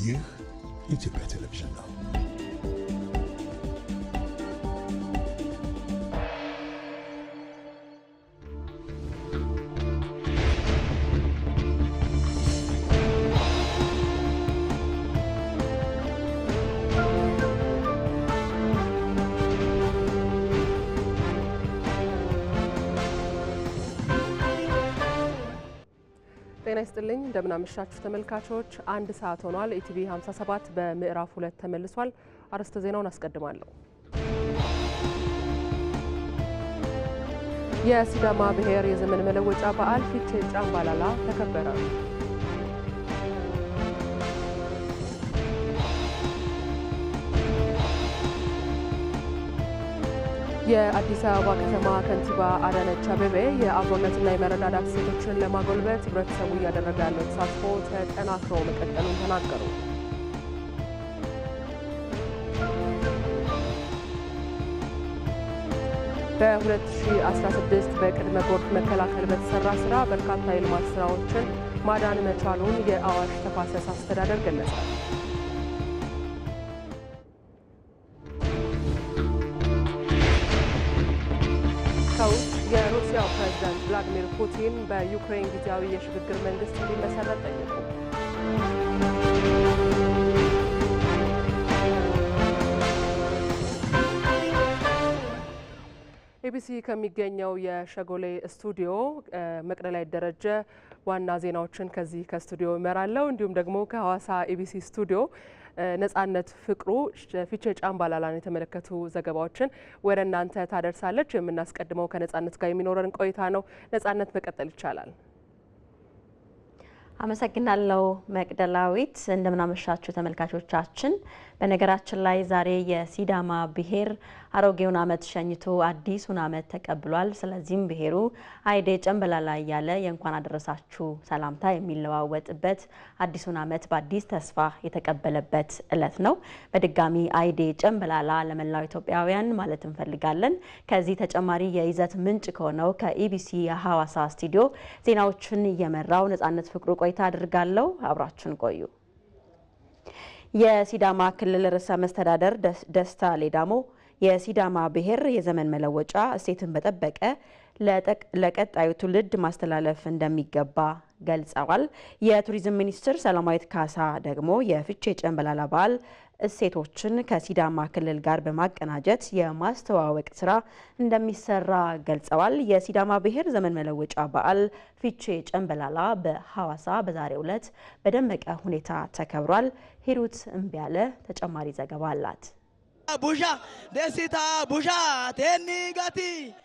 ይህ ኢትዮጵያ ቴሌቪዥን ነው። ጤና ይስጥልኝ እንደምን አመሻችሁ ተመልካቾች። አንድ ሰዓት ሆኗል። ኢቲቪ 57 በምዕራፍ 2 ተመልሷል። አርዕስተ ዜናውን አስቀድማለሁ። የሲዳማ ብሔር የዘመን መለወጫ በዓል ፊቼ ጫምባላላ ተከበረ። የአዲስ አበባ ከተማ ከንቲባ አዳነች አቤቤ የአብሮነትና የመረዳዳት እሴቶችን ለማጎልበት ህብረተሰቡ እያደረገ ያለው ተሳትፎ ተጠናክሮ መቀጠሉን ተናገሩ። በ2016 በቅድመ ጎርፍ መከላከል በተሰራ ስራ በርካታ የልማት ስራዎችን ማዳን መቻሉን የአዋሽ ተፋሰስ አስተዳደር ገለጸ። የሩሲያው ፕሬዝዳንት ቭላዲሚር ፑቲን በዩክሬን ጊዜያዊ የሽግግር መንግስት እንዲመሰረት ጠየቁ። ኢቢሲ ከሚገኘው የሸጎሌ ስቱዲዮ መቅደላይ ደረጀ ዋና ዜናዎችን ከዚህ ከስቱዲዮ እመራለሁ። እንዲሁም ደግሞ ከሐዋሳ ኢቢሲ ስቱዲዮ ነጻነት ፍቅሩ ፊቼ ጫምባላላን የተመለከቱ ዘገባዎችን ወደ እናንተ ታደርሳለች። የምናስቀድመው ከነጻነት ጋር የሚኖረን ቆይታ ነው። ነጻነት መቀጠል ይቻላል። አመሰግናለሁ መቅደላዊት። እንደምናመሻችሁ ተመልካቾቻችን። በነገራችን ላይ ዛሬ የሲዳማ ብሔር አሮጌውን ዓመት ሸኝቶ አዲሱን ዓመት ተቀብሏል። ስለዚህም ብሔሩ አይዴ ጨምበላላ እያለ የእንኳን አደረሳችሁ ሰላምታ የሚለዋወጥበት አዲሱን ዓመት በአዲስ ተስፋ የተቀበለበት ዕለት ነው። በድጋሚ አይዴ ጨምበላላ ለመላው ኢትዮጵያውያን ማለት እንፈልጋለን። ከዚህ ተጨማሪ የይዘት ምንጭ ከሆነው ከኢቢሲ የሐዋሳ ስቱዲዮ ዜናዎችን እየመራው ነጻነት ፍቅሩ ቆይታ አድርጋለሁ። አብራችን ቆዩ። የሲዳማ ክልል ርዕሰ መስተዳደር ደስታ ሌዳሞ የሲዳማ ብሔር የዘመን መለወጫ እሴትን በጠበቀ ለቀጣዩ ትውልድ ማስተላለፍ እንደሚገባ ገልጸዋል። የቱሪዝም ሚኒስትር ሰላማዊት ካሳ ደግሞ የፊቼ ጨምበላላ በዓል እሴቶችን ከሲዳማ ክልል ጋር በማቀናጀት የማስተዋወቅ ስራ እንደሚሰራ ገልጸዋል። የሲዳማ ብሔር ዘመን መለወጫ በዓል ፊቼ ጨምበላላ በሐዋሳ በዛሬው ዕለት በደመቀ ሁኔታ ተከብሯል። ሂሩት እምቢያለ ተጨማሪ ዘገባ አላት። ቡሻ ደስታ ቡሻ ቴኒጋቲ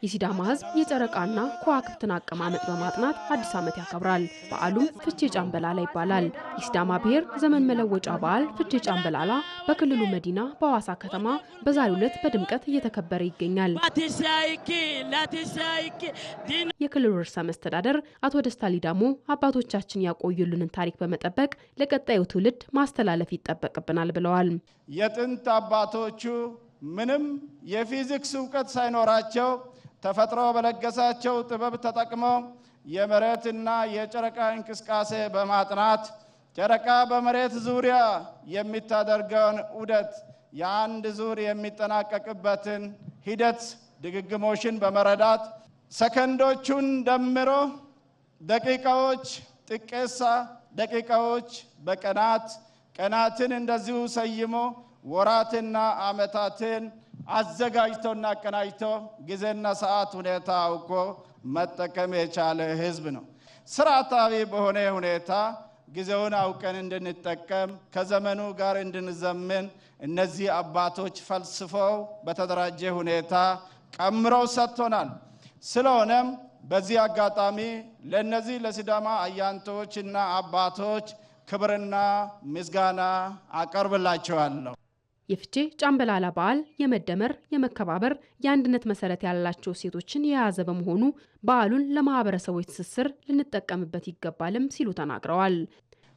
የሲዳማ ሕዝብ የጨረቃና ከዋክብትን አቀማመጥ በማጥናት አዲስ ዓመት ያከብራል። በዓሉም ፍቼ ጫምበላላ ይባላል። የሲዳማ ብሔር ዘመን መለወጫ በዓል ፍቼ ጫምበላላ በክልሉ መዲና በሐዋሳ ከተማ በዛሬው ዕለት በድምቀት እየተከበረ ይገኛል። የክልሉ ርዕሰ መስተዳደር አቶ ደስታ ሊዳሞ አባቶቻችን ያቆዩልንን ታሪክ በመጠበቅ ለቀጣዩ ትውልድ ማስተላለፍ ይጠበቅብናል ብለዋል። የጥንት አባቶቹ ምንም የፊዚክስ እውቀት ሳይኖራቸው ተፈጥሮ በለገሳቸው ጥበብ ተጠቅመው የመሬትና የጨረቃ እንቅስቃሴ በማጥናት ጨረቃ በመሬት ዙሪያ የሚታደርገውን ዑደት የአንድ ዙር የሚጠናቀቅበትን ሂደት ድግግሞሽን በመረዳት ሰከንዶቹን ደምሮ ደቂቃዎች ጥቄሳ ደቂቃዎች በቀናት ቀናትን እንደዚሁ ሰይሞ ወራትና ዓመታትን አዘጋጅቶና አቀናጅቶ ጊዜና ሰዓት ሁኔታ አውቆ መጠቀም የቻለ ሕዝብ ነው። ስርዓታዊ በሆነ ሁኔታ ጊዜውን አውቀን እንድንጠቀም ከዘመኑ ጋር እንድንዘምን እነዚህ አባቶች ፈልስፈው በተደራጀ ሁኔታ ቀምረው ሰጥቶናል። ስለሆነም በዚህ አጋጣሚ ለነዚህ ለሲዳማ አያንቶችና አባቶች ክብርና ምስጋና አቀርብላቸዋለሁ። የፊቼ ጫምበላላ በዓል የመደመር፣ የመከባበር፣ የአንድነት መሰረት ያላቸው እሴቶችን የያዘ በመሆኑ በዓሉን ለማህበረሰቦች ትስስር ልንጠቀምበት ይገባልም ሲሉ ተናግረዋል።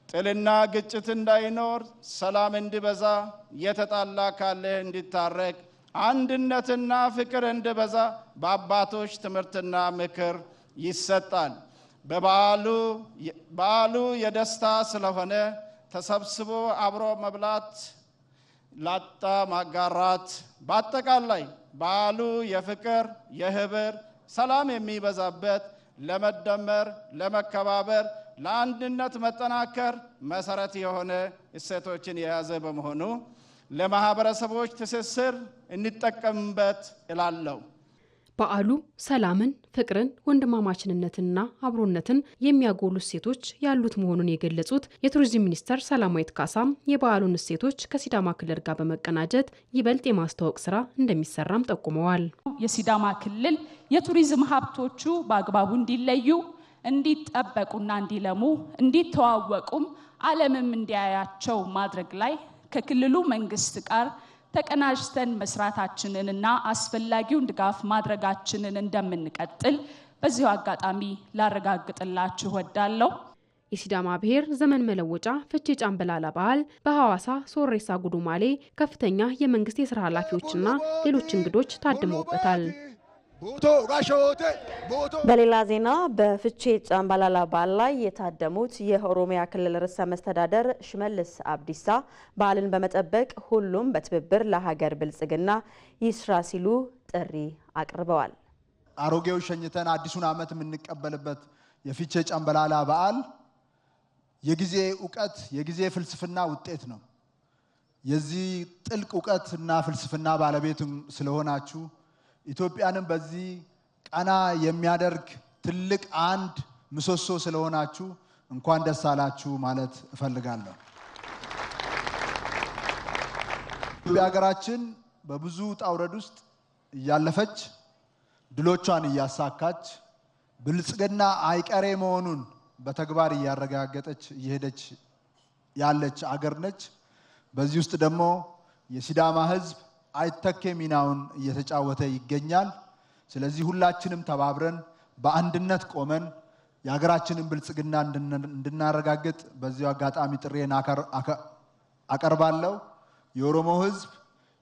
ጥልና ግጭት እንዳይኖር፣ ሰላም እንዲበዛ፣ የተጣላ ካለ እንዲታረቅ፣ አንድነትና ፍቅር እንዲበዛ በአባቶች ትምህርትና ምክር ይሰጣል። በዓሉ የደስታ ስለሆነ ተሰብስቦ አብሮ መብላት፣ ላጣ ማጋራት፣ በአጠቃላይ በዓሉ የፍቅር የህብር ሰላም የሚበዛበት ለመደመር ለመከባበር ለአንድነት መጠናከር መሰረት የሆነ እሴቶችን የያዘ በመሆኑ ለማህበረሰቦች ትስስር እንጠቀምበት እላለሁ። በዓሉ ሰላምን፣ ፍቅርን፣ ወንድማማችነትንና አብሮነትን የሚያጎሉ እሴቶች ያሉት መሆኑን የገለጹት የቱሪዝም ሚኒስተር ሰላማዊት ካሳም የበዓሉን እሴቶች ከሲዳማ ክልል ጋር በመቀናጀት ይበልጥ የማስተዋወቅ ስራ እንደሚሰራም ጠቁመዋል። የሲዳማ ክልል የቱሪዝም ሀብቶቹ በአግባቡ እንዲለዩ፣ እንዲጠበቁና እንዲለሙ፣ እንዲተዋወቁም ዓለምም እንዲያያቸው ማድረግ ላይ ከክልሉ መንግስት ጋር ተቀናጅተን መስራታችንንና አስፈላጊውን ድጋፍ ማድረጋችንን እንደምንቀጥል በዚሁ አጋጣሚ ላረጋግጥላችሁ ወዳለሁ። የሲዳማ ብሔር ዘመን መለወጫ ፍቼ ጫምበላላ በዓል በሐዋሳ ሶሬሳ ጉዱማሌ ከፍተኛ የመንግስት የስራ ኃላፊዎችና ሌሎች እንግዶች ታድመውበታል። በሌላ ዜና በፍቼ ጫምበላላ በዓል ላይ የታደሙት የኦሮሚያ ክልል ርዕሰ መስተዳደር ሽመልስ አብዲሳ በዓልን በመጠበቅ ሁሉም በትብብር ለሀገር ብልጽግና ይስራ ሲሉ ጥሪ አቅርበዋል። አሮጌው ሸኝተን አዲሱን ዓመት የምንቀበልበት የፍቼ ጫምበላላ በዓል የጊዜ ዕውቀት የጊዜ ፍልስፍና ውጤት ነው። የዚህ ጥልቅ ዕውቀትና ፍልስፍና ባለቤት ስለሆናችሁ ኢትዮጵያንም በዚህ ቀና የሚያደርግ ትልቅ አንድ ምሰሶ ስለሆናችሁ እንኳን ደስ አላችሁ ማለት እፈልጋለሁ። ኢትዮጵያ ሀገራችን በብዙ ጣውረድ ውስጥ እያለፈች ድሎቿን እያሳካች ብልጽግና አይቀሬ መሆኑን በተግባር እያረጋገጠች እየሄደች ያለች አገር ነች። በዚህ ውስጥ ደግሞ የሲዳማ ሕዝብ አይተኬ ሚናውን እየተጫወተ ይገኛል። ስለዚህ ሁላችንም ተባብረን በአንድነት ቆመን የሀገራችንን ብልጽግና እንድናረጋግጥ በዚሁ አጋጣሚ ጥሬን አቀርባለሁ። የኦሮሞ ሕዝብ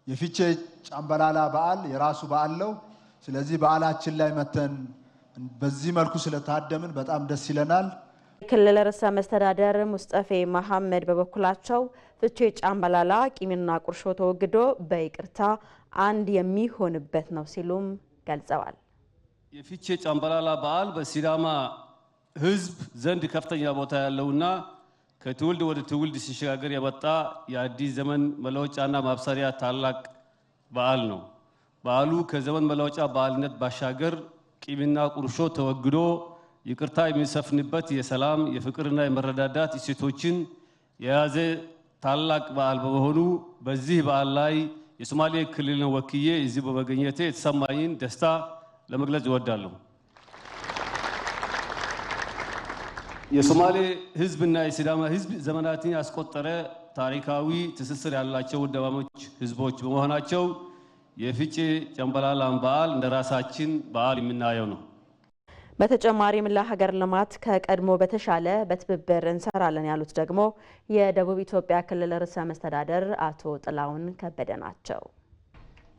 የፍቼ ጫምበላላ በዓል የራሱ በዓል ነው። ስለዚህ በዓላችን ላይ መተን በዚህ መልኩ ስለታደምን በጣም ደስ ይለናል። ክልል ርዕሰ መስተዳደር ሙስጠፌ መሐመድ በበኩላቸው ፍቼ ጫምበላላ ቂምና ቁርሾ ተወግዶ በይቅርታ አንድ የሚሆንበት ነው ሲሉም ገልጸዋል። የፍቼ ጫምበላላ በዓል በሲዳማ ሕዝብ ዘንድ ከፍተኛ ቦታ ያለውና ከትውልድ ወደ ትውልድ ሲሸጋገር የመጣ የአዲስ ዘመን መለወጫና ማብሰሪያ ታላቅ በዓል ነው። በዓሉ ከዘመን መለወጫ በዓልነት ባሻገር ቂምና ቁርሾ ተወግዶ ይቅርታ የሚሰፍንበት የሰላም የፍቅርና የመረዳዳት እሴቶችን የያዘ ታላቅ በዓል በመሆኑ በዚህ በዓል ላይ የሶማሌ ክልልን ወክዬ እዚህ በመገኘቴ የተሰማኝን ደስታ ለመግለጽ እወዳለሁ። የሶማሌ ሕዝብና የሲዳማ ሕዝብ ዘመናትን ያስቆጠረ ታሪካዊ ትስስር ያላቸው ወንድማማች ሕዝቦች በመሆናቸው የፍቼ ጫምበላላን በዓል እንደራሳችን በዓል የምናየው ነው። በተጨማሪም ለሀገር ልማት ከቀድሞ በተሻለ በትብብር እንሰራለን ያሉት ደግሞ የደቡብ ኢትዮጵያ ክልል ርዕሰ መስተዳደር አቶ ጥላሁን ከበደ ናቸው።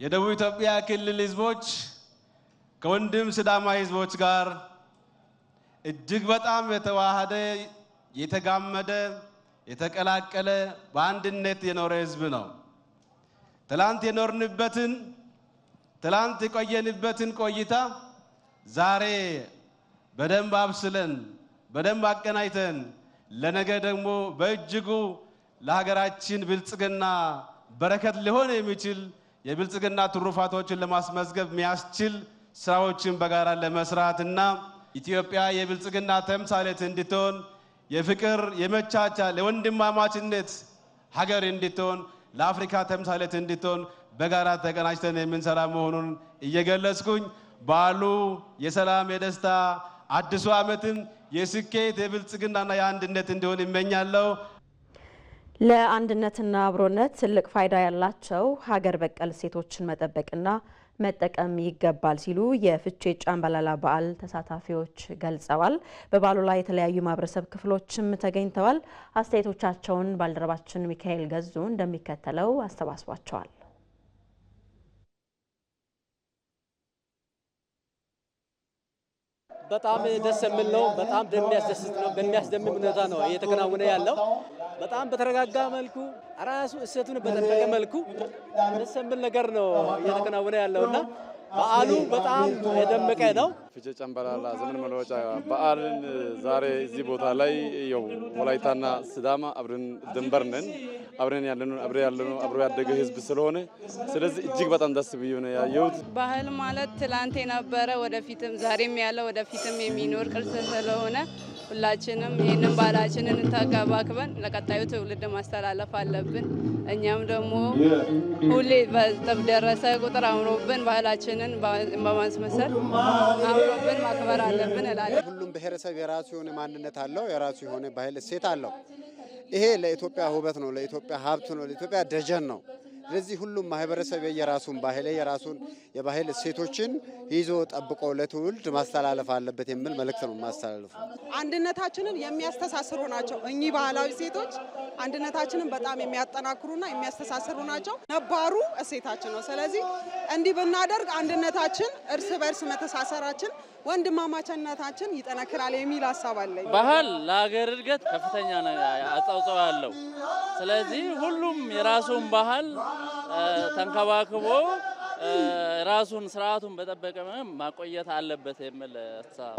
የደቡብ ኢትዮጵያ ክልል ህዝቦች ከወንድም ሲዳማ ህዝቦች ጋር እጅግ በጣም የተዋሃደ የተጋመደ የተቀላቀለ በአንድነት የኖረ ህዝብ ነው። ትላንት የኖርንበትን ትላንት የቆየንበትን ቆይታ ዛሬ በደንብ አብስለን በደንብ አቀናይተን ለነገ ደግሞ በእጅጉ ለሀገራችን ብልጽግና በረከት ሊሆን የሚችል የብልጽግና ትሩፋቶችን ለማስመዝገብ የሚያስችል ስራዎችን በጋራ ለመስራትና ኢትዮጵያ የብልጽግና ተምሳሌት እንድትሆን የፍቅር የመቻቻል የወንድማማችነት ሀገር እንድትሆን ለአፍሪካ ተምሳሌት እንድትሆን በጋራ ተቀናጅተን የምንሰራ መሆኑን እየገለጽኩኝ በዓሉ የሰላም የደስታ አዲሱ ዓመትም የስኬት የብልጽግናና የአንድነት እንዲሆን ይመኛለሁ። ለአንድነትና አብሮነት ትልቅ ፋይዳ ያላቸው ሀገር በቀል እሴቶችን መጠበቅና መጠቀም ይገባል ሲሉ የፍቼ ጫምበላላ በዓል ተሳታፊዎች ገልጸዋል። በበዓሉ ላይ የተለያዩ ማህበረሰብ ክፍሎችም ተገኝተዋል። አስተያየቶቻቸውን ባልደረባችን ሚካኤል ገዙ እንደሚከተለው አሰባስቧቸዋል። በጣም ደስ የሚል ነው። በጣም የሚያስደስት ነው። በሚያስደምም ሁኔታ ነው እየተከናወነ ያለው። በጣም በተረጋጋ መልኩ ራሱ እሴቱን በጠበቀ መልኩ ደስ የሚል ነገር ነው እየተከናወነ ያለውና በዓሉ በጣም የደመቀ ነው። ፊቼ ጨምበላላ ዘመን መለወጫ በዓልን ዛሬ እዚህ ቦታ ላይ ያው ወላይታና ሲዳማ አብረን ድንበር ነን። አብረን አብሮ ያደገ ህዝብ ስለሆነ ስለዚህ እጅግ በጣም ደስ ብዬ ነው ያየሁት። ባህል ማለት ትላንት የነበረ ወደፊትም ዛሬም ያለ ወደፊትም የሚኖር ቅርስ ስለሆነ ሁላችንም ይህንን ባህላችንን ተንከባክበን ለቀጣዩ ትውልድ ማስተላለፍ አለብን። እኛም ደግሞ ሁሌ በደረሰ ቁጥር አምሮብን ባህላችንን በማስመሰል አምሮብን ማክበር አለብን እላለሁ። ሁሉም ብሔረሰብ የራሱ የሆነ ማንነት አለው፣ የራሱ የሆነ ባህል እሴት አለው። ይሄ ለኢትዮጵያ ውበት ነው፣ ለኢትዮጵያ ሀብት ነው፣ ለኢትዮጵያ ደጀን ነው። ስለዚህ ሁሉም ማህበረሰብ የራሱን ባህል የራሱን የባህል እሴቶችን ይዞ ጠብቆ ለትውልድ ማስተላለፍ አለበት የሚል መልእክት ነው ማስተላለፈው። አንድነታችንን የሚያስተሳስሩ ናቸው። እኚህ ባህላዊ እሴቶች አንድነታችንን በጣም የሚያጠናክሩና የሚያስተሳስሩ ናቸው። ነባሩ እሴታችን ነው። ስለዚህ እንዲህ ብናደርግ አንድነታችን፣ እርስ በርስ መተሳሰራችን፣ ወንድማማችነታችን ይጠነክራል የሚል ሀሳብ አለኝ። ባህል ለሀገር እድገት ከፍተኛ አስተዋጽኦ አለው። ስለዚህ ሁሉም የራሱን ባህል ተንከባክቦ ራሱን ስርዓቱን በጠበቀ ማቆየት አለበት የሚል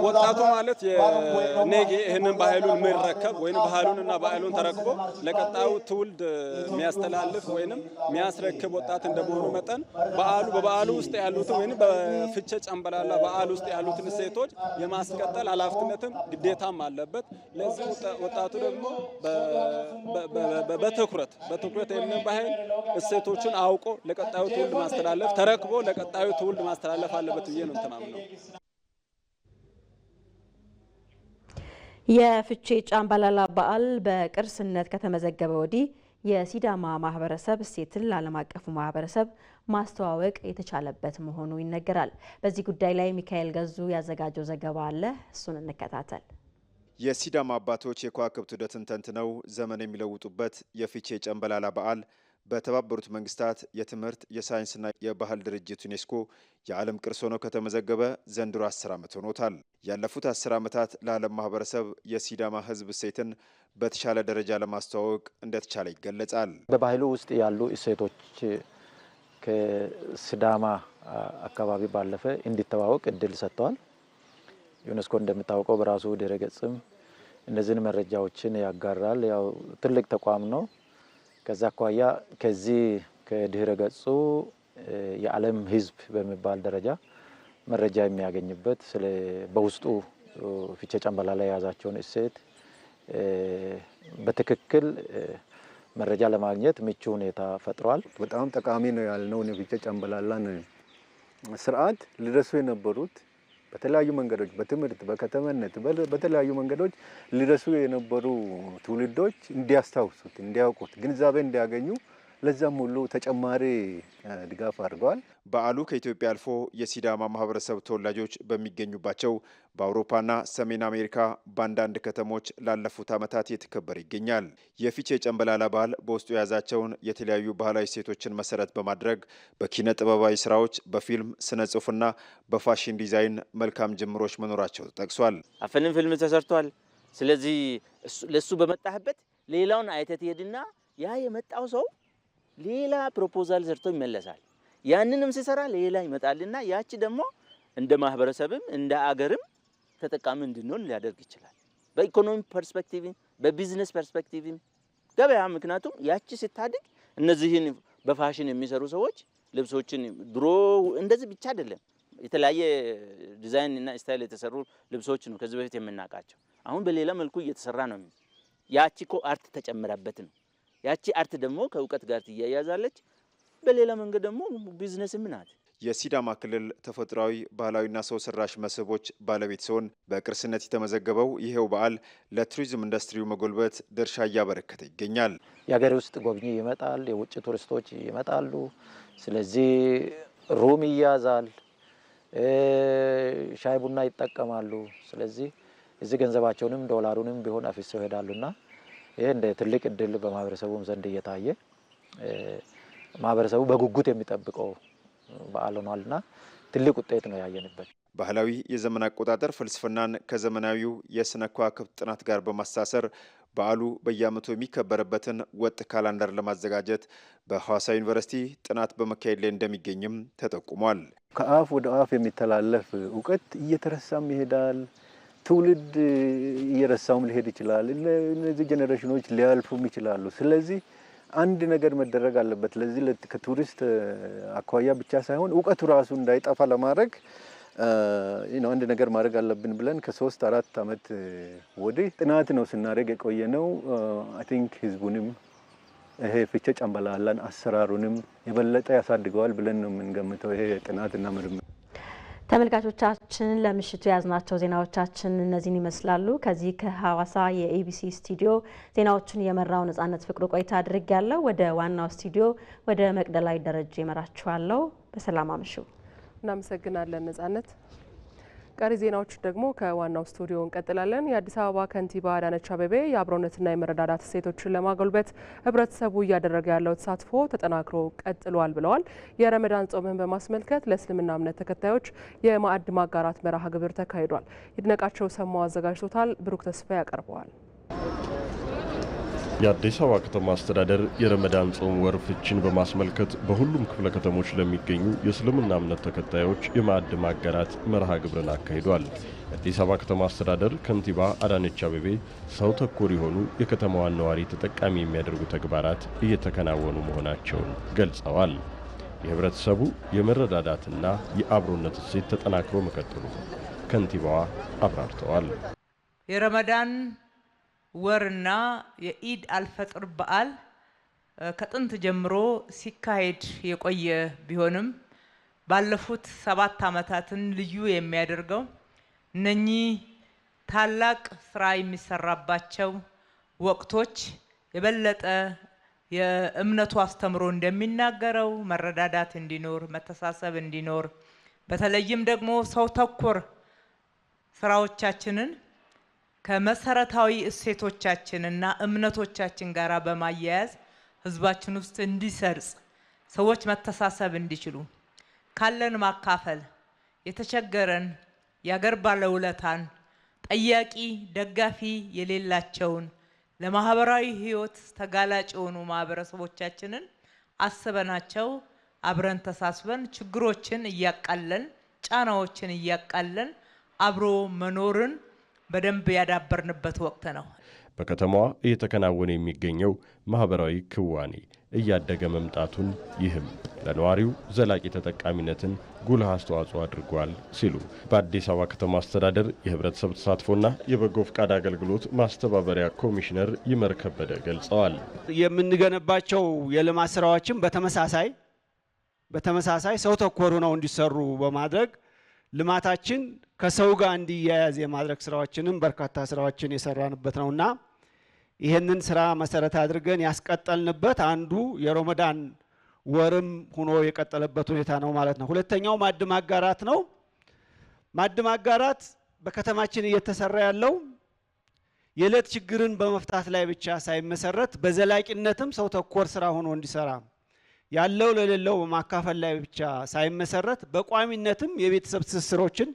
ወጣቱ ማለት የኔጌ ይህንን ባህሉን የሚረከብ ወይም ባህሉንና ባህሉን ተረክቦ ለቀጣዩ ትውልድ የሚያስተላልፍ ወይም የሚያስረክብ ወጣት እንደመሆኑ መጠን በበዓሉ ውስጥ ያሉትን ወይም በፊቼ ጨምበላላ በዓል ውስጥ ያሉትን እሴቶች የማስቀጠል ኃላፊነትም ግዴታም አለበት። ለዚህ ወጣቱ ደግሞ በትኩረት ይህንን ባህል እሴቶችን አውቆ ለቀጣዩ ትውልድ ማስተላለፍ ተረክቦ ለቀጣዩ ትውልድ ማስተላለፍ አለበት ብዬ ነው ተማምነው። የፊቼ ጨምበላላ በዓል በቅርስነት ከተመዘገበ ወዲህ የሲዳማ ማህበረሰብ እሴትን ለዓለም አቀፉ ማህበረሰብ ማስተዋወቅ የተቻለበት መሆኑ ይነገራል። በዚህ ጉዳይ ላይ ሚካኤል ገዙ ያዘጋጀው ዘገባ አለ፣ እሱን እንከታተል። የሲዳማ አባቶች የከዋክብት ዑደትን ተንትነው ዘመን የሚለውጡበት የፊቼ ጨምበላላ በዓል በተባበሩት መንግስታት የትምህርት የሳይንስና የባህል ድርጅት ዩኔስኮ የዓለም ቅርስ ሆኖ ከተመዘገበ ዘንድሮ 10 ዓመት ሆኖታል። ያለፉት 10 ዓመታት ለዓለም ማህበረሰብ የሲዳማ ህዝብ እሴትን በተሻለ ደረጃ ለማስተዋወቅ እንደተቻለ ይገለጻል። በባህሉ ውስጥ ያሉ እሴቶች ከሲዳማ አካባቢ ባለፈ እንዲተዋወቅ እድል ሰጥተዋል። ዩኔስኮ እንደምታወቀው በራሱ ድረገጽም እነዚህን መረጃዎችን ያጋራል። ያው ትልቅ ተቋም ነው። ከዛ አኳያ ከዚህ ከድህረ ገጹ የዓለም ህዝብ በሚባል ደረጃ መረጃ የሚያገኝበት በውስጡ ፊቼ ጨምበላላ የያዛቸውን እሴት በትክክል መረጃ ለማግኘት ምቹ ሁኔታ ፈጥሯል። በጣም ጠቃሚ ነው ያልነው ፊቼ ጨምበላላን ስርዓት ሊደርሱ የነበሩት በተለያዩ መንገዶች በትምህርት በከተማነት በተለያዩ መንገዶች ሊደርሱ የነበሩ ትውልዶች እንዲያስታውሱት፣ እንዲያውቁት፣ ግንዛቤ እንዲያገኙ ለዛም ሁሉ ተጨማሪ ድጋፍ አድርገዋል። በዓሉ ከኢትዮጵያ አልፎ የሲዳማ ማህበረሰብ ተወላጆች በሚገኙባቸው በአውሮፓና ሰሜን አሜሪካ በአንዳንድ ከተሞች ላለፉት ዓመታት የተከበረ ይገኛል። የፊቼ ጨምበላላ በዓል በውስጡ የያዛቸውን የተለያዩ ባህላዊ እሴቶችን መሰረት በማድረግ በኪነ ጥበባዊ ስራዎች፣ በፊልም ስነ ጽሁፍና በፋሽን ዲዛይን መልካም ጅምሮች መኖራቸው ተጠቅሷል። አፈንም ፊልም ተሰርቷል። ስለዚህ ለሱ በመጣህበት ሌላውን አይተት ሄድና ያ የመጣው ሰው ሌላ ፕሮፖዛል ሰርቶ ይመለሳል። ያንንም ሲሰራ ሌላ ይመጣልና ያቺ ደግሞ እንደ ማህበረሰብም እንደ አገርም ተጠቃሚ እንድንሆን ሊያደርግ ይችላል። በኢኮኖሚ ፐርስፔክቲቭ፣ በቢዝነስ ፐርስፔክቲቭ ገበያ። ምክንያቱም ያቺ ስታድግ እነዚህን በፋሽን የሚሰሩ ሰዎች ልብሶችን ድሮ እንደዚህ ብቻ አይደለም፣ የተለያየ ዲዛይን እና ስታይል የተሰሩ ልብሶች ነው ከዚህ በፊት የምናውቃቸው። አሁን በሌላ መልኩ እየተሰራ ነው። ያቺ እኮ አርት ተጨምራበት ነው። ያቺ አርት ደግሞ ከእውቀት ጋር ትያያዛለች። በሌላ መንገድ ደግሞ ቢዝነስም ናት። የሲዳማ ክልል ተፈጥሯዊ ባህላዊና ሰው ሰራሽ መስህቦች ባለቤት ሲሆን በቅርስነት የተመዘገበው ይሄው በዓል ለቱሪዝም ኢንዱስትሪው መጎልበት ድርሻ እያበረከተ ይገኛል። የሀገር ውስጥ ጎብኚ ይመጣል፣ የውጭ ቱሪስቶች ይመጣሉ። ስለዚህ ሩም ይያዛል፣ ሻይ ቡና ይጠቀማሉ። ስለዚህ እዚህ ገንዘባቸውንም ዶላሩንም ቢሆን አፍሰው ይሄዳሉና ይሄ እንደ ትልቅ እድል በማህበረሰቡም ዘንድ እየታየ ማህበረሰቡ በጉጉት የሚጠብቀው በዓል ሆኗልና ትልቅ ውጤት ነው ያየንበት። ባህላዊ የዘመን አቆጣጠር ፍልስፍናን ከዘመናዊው የስነ ከዋክብት ጥናት ጋር በማስተሳሰር በዓሉ በየዓመቱ የሚከበርበትን ወጥ ካላንደር ለማዘጋጀት በሐዋሳ ዩኒቨርሲቲ ጥናት በመካሄድ ላይ እንደሚገኝም ተጠቁሟል። ከአፍ ወደ አፍ የሚተላለፍ እውቀት እየተረሳም ይሄዳል። ትውልድ እየረሳውም ሊሄድ ይችላል። እነዚህ ጀኔሬሽኖች ሊያልፉም ይችላሉ። ስለዚህ አንድ ነገር መደረግ አለበት። ለዚህ ከቱሪስት አኳያ ብቻ ሳይሆን እውቀቱ ራሱ እንዳይጠፋ ለማድረግ አንድ ነገር ማድረግ አለብን ብለን ከ3-4 ዓመት ወዲህ ጥናት ነው ስናደርግ የቆየ ነው። አይ ቲንክ ህዝቡንም ይሄ ፊቼ ጨምበላላን አሰራሩንም የበለጠ ያሳድገዋል ብለን ነው የምንገምተው። ይሄ ጥናትና ምርምር። ተመልካቾቻችን ለምሽቱ ያዝናቸው ዜናዎቻችን እነዚህን ይመስላሉ። ከዚህ ከሐዋሳ የኢቢሲ ስቱዲዮ ዜናዎችን የመራው ነጻነት ፍቅሩ ቆይታ አድርጌያለሁ። ወደ ዋናው ስቱዲዮ ወደ መቅደላዊ ደረጃ ይመራችኋለሁ። በሰላም አምሹ። እናመሰግናለን ነጻነት። ቀሪ ዜናዎች ደግሞ ከዋናው ስቱዲዮ እንቀጥላለን። የአዲስ አበባ ከንቲባ አዳነች አቤቤ የአብሮነትና የመረዳዳት እሴቶችን ለማጎልበት ህብረተሰቡ እያደረገ ያለው ተሳትፎ ተጠናክሮ ቀጥሏል ብለዋል። የረመዳን ጾምን በማስመልከት ለእስልምና እምነት ተከታዮች የማዕድ ማጋራት መርሃ ግብር ተካሂዷል። ይድነቃቸው ሰማው አዘጋጅቶታል። ብሩክ ተስፋ ያቀርበዋል። የአዲስ አበባ ከተማ አስተዳደር የረመዳን ጾም ወር ፍቺን በማስመልከት በሁሉም ክፍለ ከተሞች ለሚገኙ የእስልምና እምነት ተከታዮች የማዕድ ማጋራት መርሃ ግብርን አካሂዷል። የአዲስ አበባ ከተማ አስተዳደር ከንቲባ አዳነች አቤቤ ሰው ተኮር የሆኑ የከተማዋን ነዋሪ ተጠቃሚ የሚያደርጉ ተግባራት እየተከናወኑ መሆናቸውን ገልጸዋል። የህብረተሰቡ የመረዳዳትና የአብሮነት እሴት ተጠናክሮ መቀጠሉ ከንቲባዋ አብራርተዋል። የረመዳን ወርና የኢድ አልፈጥር በዓል ከጥንት ጀምሮ ሲካሄድ የቆየ ቢሆንም ባለፉት 7 ዓመታትን ልዩ የሚያደርገው እነኚህ ታላቅ ስራ የሚሰራባቸው ወቅቶች የበለጠ የእምነቱ አስተምሮ እንደሚናገረው መረዳዳት እንዲኖር፣ መተሳሰብ እንዲኖር፣ በተለይም ደግሞ ሰው ተኮር ስራዎቻችንን ከመሰረታዊ እሴቶቻችንና እምነቶቻችን ጋር በማያያዝ ህዝባችን ውስጥ እንዲሰርጽ፣ ሰዎች መተሳሰብ እንዲችሉ፣ ካለን ማካፈል፣ የተቸገረን የአገር ባለውለታን፣ ጠያቂ ደጋፊ የሌላቸውን ለማህበራዊ ህይወት ተጋላጭ የሆኑ ማህበረሰቦቻችንን አስበናቸው አብረን ተሳስበን ችግሮችን እያቃለን ጫናዎችን እያቃለን አብሮ መኖርን በደንብ ያዳበርንበት ወቅት ነው። በከተማዋ እየተከናወነ የሚገኘው ማህበራዊ ክዋኔ እያደገ መምጣቱን ይህም ለነዋሪው ዘላቂ ተጠቃሚነትን ጉልህ አስተዋጽኦ አድርጓል ሲሉ በአዲስ አበባ ከተማ አስተዳደር የህብረተሰብ ተሳትፎና የበጎ ፍቃድ አገልግሎት ማስተባበሪያ ኮሚሽነር ይመር ከበደ ገልጸዋል። የምንገነባቸው የልማት ስራዎችም በተመሳሳይ ሰው ተኮር ሆነው እንዲሰሩ በማድረግ ልማታችን ከሰው ጋር እንዲያያዝ የማድረግ ስራዎችንም በርካታ ስራዎችን የሰራንበት ነውና ይሄንን ስራ መሰረት አድርገን ያስቀጠልንበት አንዱ የረመዳን ወርም ሆኖ የቀጠለበት ሁኔታ ነው ማለት ነው። ሁለተኛው ማዕድ ማጋራት ነው። ማዕድ ማጋራት በከተማችን እየተሰራ ያለው የዕለት ችግርን በመፍታት ላይ ብቻ ሳይመሰረት በዘላቂነትም ሰው ተኮር ስራ ሆኖ እንዲሰራ ያለው ለሌለው በማካፈል ላይ ብቻ ሳይመሰረት በቋሚነትም የቤተሰብ ትስስሮችን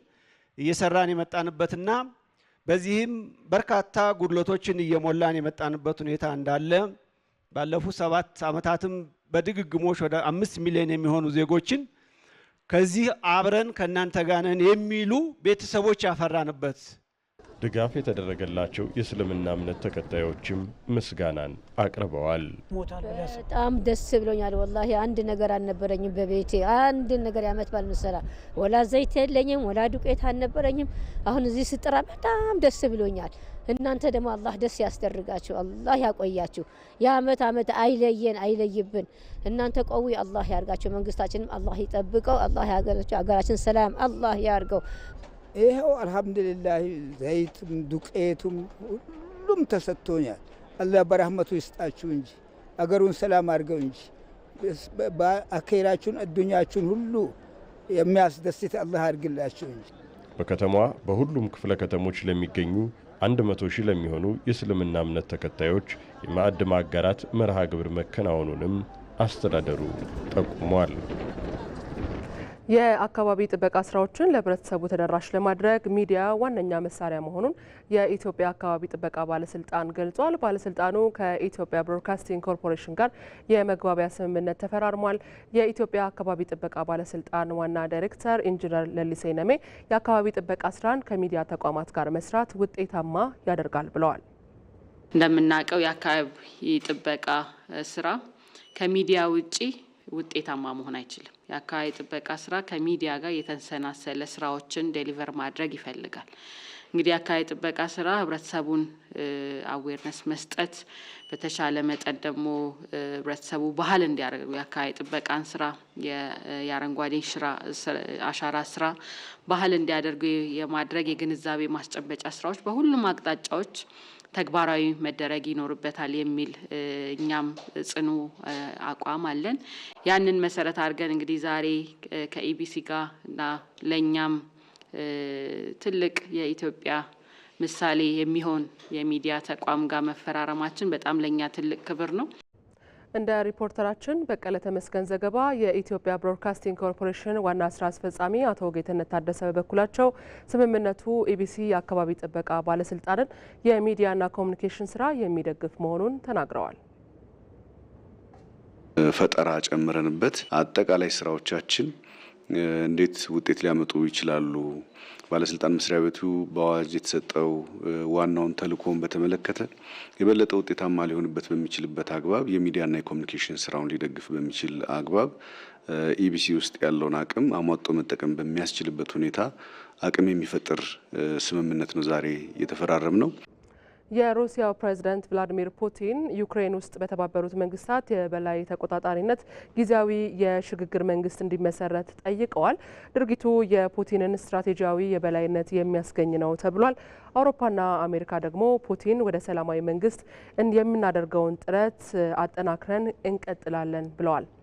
እየሰራን የመጣንበትና በዚህም በርካታ ጉድለቶችን እየሞላን የመጣንበት ሁኔታ እንዳለ ባለፉት 7 ዓመታትም በድግግሞሽ ወደ 5 ሚሊዮን የሚሆኑ ዜጎችን ከዚህ አብረን ከናንተ ጋር ነን የሚሉ ቤተሰቦች ያፈራንበት ድጋፍ የተደረገላቸው የእስልምና እምነት ተከታዮችም ምስጋናን አቅርበዋል። በጣም ደስ ብሎኛል። ወላሂ አንድ ነገር አልነበረኝም በቤቴ አንድ ነገር ያመት ባልመሰላ ወላ ዘይት የለኝም ወላ ዱቄት አልነበረኝም። አሁን እዚህ ስጥራ በጣም ደስ ብሎኛል። እናንተ ደግሞ አላህ ደስ ያስደርጋችሁ፣ አላህ ያቆያችሁ። የአመት አመት አይለየን አይለይብን። እናንተ ቀዊ አላህ ያርጋችሁ፣ መንግስታችንም አላህ ይጠብቀው፣ አላህ ያገራችሁ፣ አገራችን ሰላም አላህ ያርገው። ይሄው አልহামዱሊላህ ዘይቱም ዱቄቱም ሁሉም ተሰጥቶኛል። አላህ በረህመቱ ይስጣችሁ እንጂ አገሩን ሰላም አድርገው እንጂ በአኼራችሁን አዱኛችሁን ሁሉ የሚያስደስት አላህ አድርግላችሁ እንጂ። በከተማዋ በሁሉም ክፍለ ከተሞች ለሚገኙ 100 ሺህ ለሚሆኑ የእስልምና እምነት ተከታዮች የማዕድ ማጋራት መርሃ ግብር መከናወኑንም አስተዳደሩ ጠቁሟል። የአካባቢ ጥበቃ ስራዎችን ለህብረተሰቡ ተደራሽ ለማድረግ ሚዲያ ዋነኛ መሳሪያ መሆኑን የኢትዮጵያ አካባቢ ጥበቃ ባለስልጣን ገልጿል። ባለስልጣኑ ከኢትዮጵያ ብሮድካስቲንግ ኮርፖሬሽን ጋር የመግባቢያ ስምምነት ተፈራርሟል። የኢትዮጵያ አካባቢ ጥበቃ ባለስልጣን ዋና ዳይሬክተር ኢንጂነር ለሊሴ ነሜ የአካባቢ ጥበቃ ስራን ከሚዲያ ተቋማት ጋር መስራት ውጤታማ ያደርጋል ብለዋል። እንደምናውቀው የአካባቢ ጥበቃ ስራ ከሚዲያ ውጪ ውጤታማ መሆን አይችልም። የአካባቢ ጥበቃ ስራ ከሚዲያ ጋር የተንሰናሰለ ስራዎችን ዴሊቨር ማድረግ ይፈልጋል። እንግዲህ የአካባቢ ጥበቃ ስራ ህብረተሰቡን አዌርነስ መስጠት፣ በተሻለ መጠን ደግሞ ህብረተሰቡ ባህል እንዲያደርጉ የአካባቢ ጥበቃን ስራ የአረንጓዴ አሻራ ስራ ባህል እንዲያደርጉ የማድረግ የግንዛቤ ማስጨበጫ ስራዎች በሁሉም አቅጣጫዎች ተግባራዊ መደረግ ይኖርበታል የሚል እኛም ጽኑ አቋም አለን። ያንን መሰረት አድርገን እንግዲህ ዛሬ ከኢቢሲ ጋር እና ለኛም ትልቅ የኢትዮጵያ ምሳሌ የሚሆን የሚዲያ ተቋም ጋር መፈራረማችን በጣም ለኛ ትልቅ ክብር ነው። እንደ ሪፖርተራችን በቀለ ተመስገን ዘገባ የኢትዮጵያ ብሮድካስቲንግ ኮርፖሬሽን ዋና ስራ አስፈጻሚ አቶ ጌትነት ታደሰ በበኩላቸው ስምምነቱ ኢቢሲ የአካባቢ ጥበቃ ባለስልጣንን የሚዲያና ኮሚኒኬሽን ስራ የሚደግፍ መሆኑን ተናግረዋል። ፈጠራ ጨምረንበት አጠቃላይ ስራዎቻችን እንዴት ውጤት ሊያመጡ ይችላሉ፣ ባለስልጣን መስሪያ ቤቱ በአዋጅ የተሰጠው ዋናውን ተልእኮን በተመለከተ የበለጠ ውጤታማ ሊሆንበት በሚችልበት አግባብ የሚዲያና የኮሚኒኬሽን ስራውን ሊደግፍ በሚችል አግባብ ኢቢሲ ውስጥ ያለውን አቅም አሟጦ መጠቀም በሚያስችልበት ሁኔታ አቅም የሚፈጥር ስምምነት ነው ዛሬ የተፈራረም ነው። የሩሲያው ፕሬዝዳንት ቭላዲሚር ፑቲን ዩክሬን ውስጥ በተባበሩት መንግስታት የበላይ ተቆጣጣሪነት ጊዜያዊ የሽግግር መንግስት እንዲመሰረት ጠይቀዋል። ድርጊቱ የፑቲንን ስትራቴጂያዊ የበላይነት የሚያስገኝ ነው ተብሏል። አውሮፓና አሜሪካ ደግሞ ፑቲን ወደ ሰላማዊ መንግስት የምናደርገውን ጥረት አጠናክረን እንቀጥላለን ብለዋል።